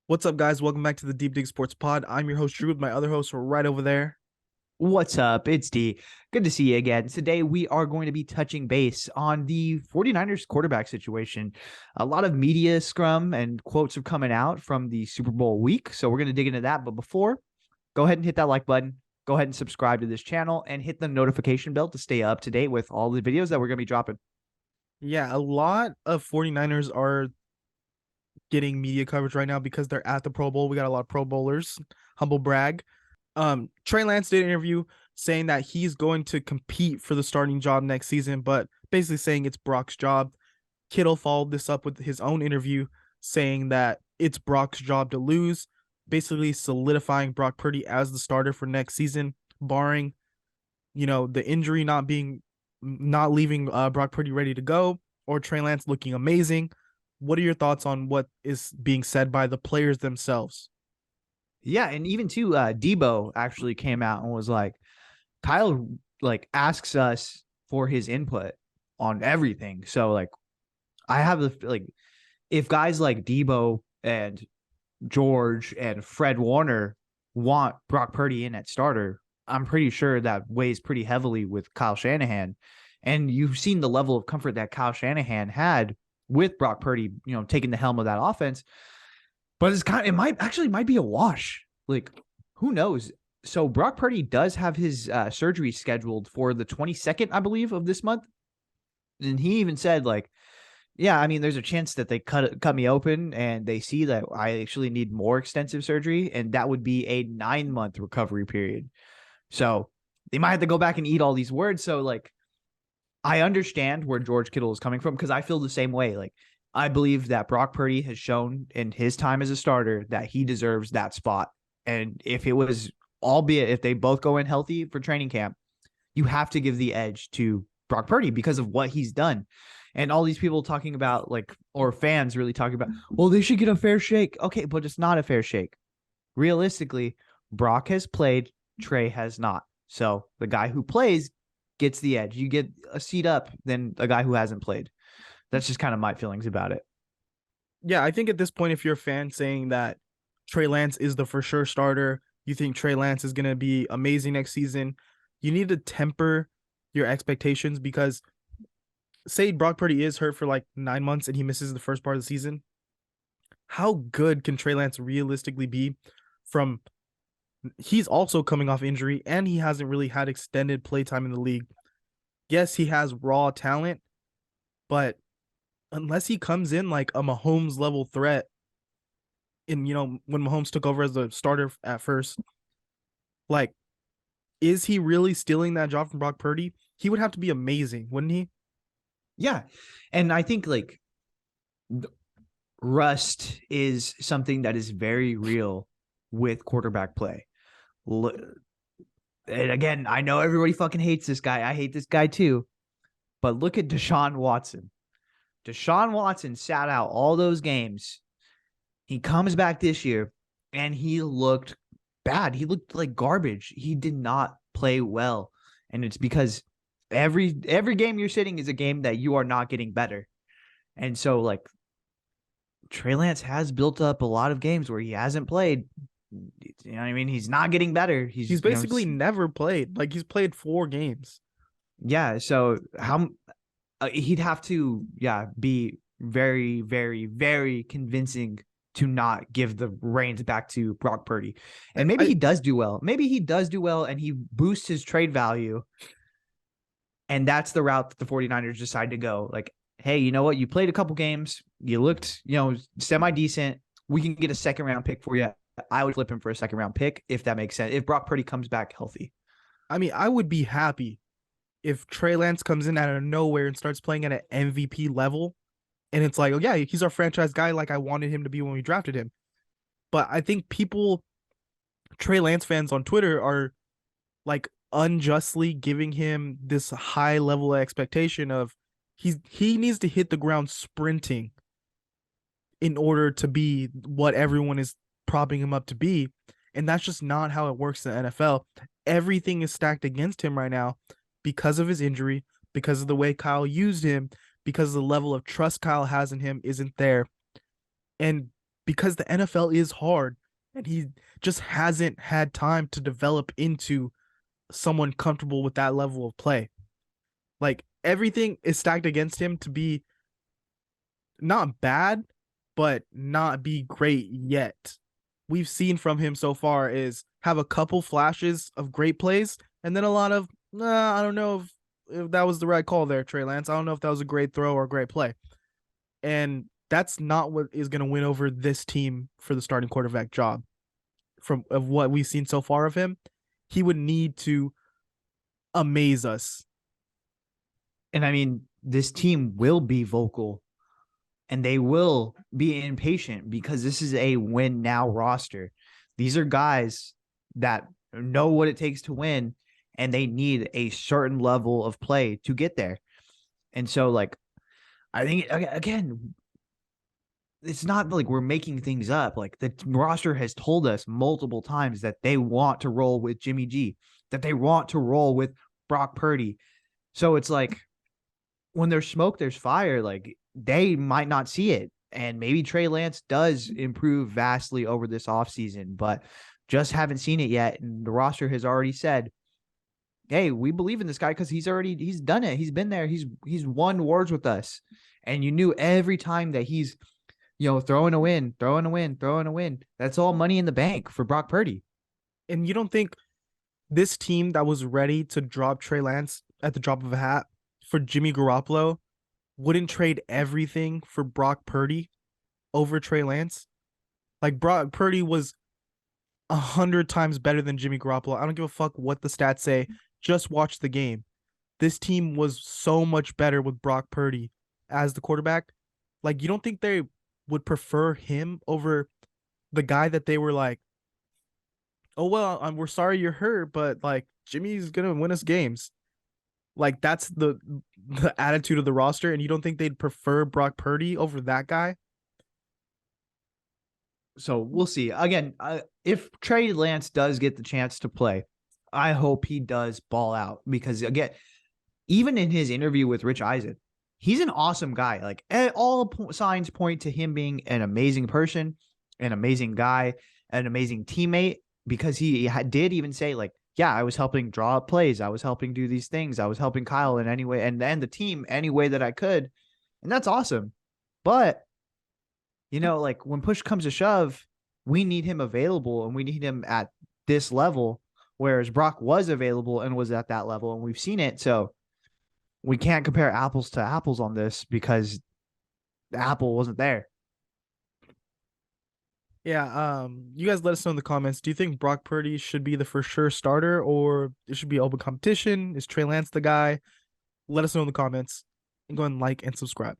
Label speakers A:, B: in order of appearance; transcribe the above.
A: What's up, guys? Welcome back to the Deep Dig Sports Pod. I'm your host, Drew, with my other hosts right over there.
B: What's up? It's D. Good to see you again. Today, we are going to be touching base on the 49ers quarterback situation. A lot of media scrum and quotes are coming out from the Super Bowl week, so we're going to dig into that. But before, go ahead and hit that like button. Go ahead and subscribe to this channel and hit the notification bell to stay up to date with all the videos that we're going to be dropping.
A: Yeah, a lot of 49ers are getting media coverage right now because they're at the Pro Bowl. We got a lot of Pro Bowlers. Humble brag. Trey Lance did an interview saying that he's going to compete for the starting job next season, but basically saying it's Brock's job. Kittle followed this up with his own interview saying that it's Brock's job to lose, basically solidifying Brock Purdy as the starter for next season, barring, the injury not leaving Brock Purdy ready to go or Trey Lance looking amazing. What are your thoughts on what is being said by the players themselves?
B: Yeah, and even too, Debo actually came out and was like, Kyle asks us for his input on everything. So I have if guys like Debo and George and Fred Warner want Brock Purdy in at starter, I'm pretty sure that weighs pretty heavily with Kyle Shanahan. And you've seen the level of comfort that Kyle Shanahan had with Brock Purdy, taking the helm of that offense. But it might be a wash. Who knows? So Brock Purdy does have his surgery scheduled for the 22nd, I believe, of this month. And he even said, yeah, I mean, there's a chance that they cut me open and they see that I actually need more extensive surgery, and that would be a 9-month recovery period. So they might have to go back and eat all these words. So I understand where George Kittle is coming from because I feel the same way. I believe that Brock Purdy has shown in his time as a starter that he deserves that spot. And if they both go in healthy for training camp, you have to give the edge to Brock Purdy because of what he's done. And all these people talking about or fans really talking about, well, they should get a fair shake. Okay, but it's not a fair shake. Realistically, Brock has played, Trey has not. So the guy who plays gets the edge. You get a seat up than a guy who hasn't played. That's just kind of my feelings about it.
A: Yeah, I think at this point, if you're a fan saying that Trey Lance is the for sure starter, you think Trey Lance is going to be amazing next season, you need to temper your expectations because say Brock Purdy is hurt for 9 months and he misses the first part of the season. How good can Trey Lance realistically be from he's also coming off injury and he hasn't really had extended play time in the league. Yes, he has raw talent, but unless he comes in like a Mahomes level threat in, when Mahomes took over as the starter at first, is he really stealing that job from Brock Purdy? He would have to be amazing, wouldn't he?
B: Yeah. And I think rust is something that is very real with quarterback play. And again, I know everybody fucking hates this guy. I hate this guy too. But look at Deshaun Watson. Deshaun Watson sat out all those games. He comes back this year and he looked bad. He looked like garbage. He did not play well. And it's because every game you're sitting is a game that you are not getting better. And so Trey Lance has built up a lot of games where he hasn't played. You know what I mean? He's not getting better.
A: He's basically never played. He's played 4 games.
B: Yeah. So he'd have to, be very, very, very convincing to not give the reins back to Brock Purdy. And maybe he does do well. Maybe he does do well and he boosts his trade value. And that's the route that the 49ers decide to go. Hey, you know what? You played a couple games. You looked, semi-decent. We can get a second-round pick for you. I would flip him for a second-round pick if that makes sense. If Brock Purdy comes back healthy.
A: I mean, I would be happy if Trey Lance comes in out of nowhere and starts playing at an MVP level. And it's like, oh, yeah, he's our franchise guy like I wanted him to be when we drafted him. But I think Trey Lance fans on Twitter are unjustly giving him this high level of expectation of he needs to hit the ground sprinting in order to be what everyone is propping him up to be. And that's just not how it works in the NFL. Everything is stacked against him right now because of his injury, because of the way Kyle used him, because the level of trust Kyle has in him isn't there. And because the NFL is hard and he just hasn't had time to develop into someone comfortable with that level of play. Like everything is stacked against him to be not bad, but not be great yet. We've seen from him so far is have a couple flashes of great plays and then a lot of, I don't know if that was the right call there, Trey Lance. I don't know if that was a great throw or a great play. And that's not what is going to win over this team for the starting quarterback job. From of what we've seen so far of him, he would need to amaze us.
B: And I mean, this team will be vocal and they will be impatient because this is a win now roster. These are guys that know what it takes to win and they need a certain level of play to get there. And so, like, I think, again, it's not like we're making things up. Like, the roster has told us multiple times that they want to roll with Jimmy G, that they want to roll with Brock Purdy. So it's like, when there's smoke, there's fire. Like, they might not see it. And maybe Trey Lance does improve vastly over this offseason, but just haven't seen it yet. And the roster has already said, hey, we believe in this guy because he's done it. He's been there. He's won wars with us. And you knew every time that he's, throwing a win. That's all money in the bank for Brock Purdy.
A: And you don't think this team that was ready to drop Trey Lance at the drop of a hat for Jimmy Garoppolo wouldn't trade everything for Brock Purdy over Trey Lance? Like, Brock Purdy was 100 times better than Jimmy Garoppolo. I don't give a fuck what the stats say. Just watch the game. This team was so much better with Brock Purdy as the quarterback. Like, you don't think they would prefer him over the guy that they were like, oh, well, we're sorry you're hurt, but like Jimmy's going to win us games. Like, that's the attitude of the roster. And you don't think they'd prefer Brock Purdy over that guy?
B: So we'll see. Again, if Trey Lance does get the chance to play, I hope he does ball out because, again, even in his interview with Rich Eisen, he's an awesome guy. Like, all signs point to him being an amazing person, an amazing guy, an amazing teammate, because he did even say, like, yeah, I was helping draw up plays. I was helping do these things. I was helping Kyle in any way and the team any way that I could. And that's awesome. But, like, when push comes to shove, we need him available and we need him at this level, whereas Brock was available and was at that level, and we've seen it. So we can't compare apples to apples on this because the apple wasn't there.
A: Yeah, you guys let us know in the comments. Do you think Brock Purdy should be the for sure starter or it should be open competition? Is Trey Lance the guy? Let us know in the comments and go and like and subscribe.